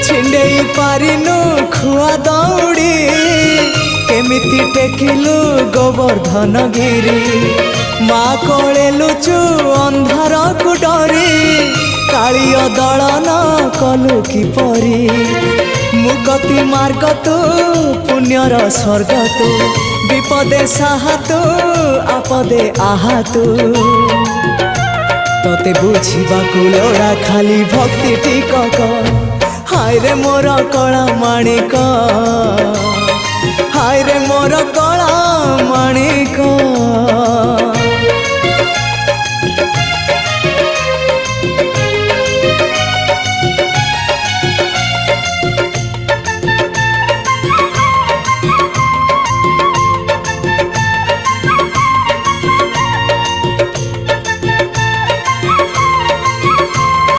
छिंडेई पारिनु खुआ दौड़ी केमिति टेकिलु गोवर्धन गिरी माँ कोले लुचु अंधार को डरी कालिय दलन कलु किपरि मुकति मार्ग तू पुण्यर स्वर्ग तू विपदे साहा तू आपदे आहा तू तोते बुझिबाकु लोड़ा खाली भक्ति टिकक हाय रे मोर कला माणिक हाय रे मोर कला माणिक।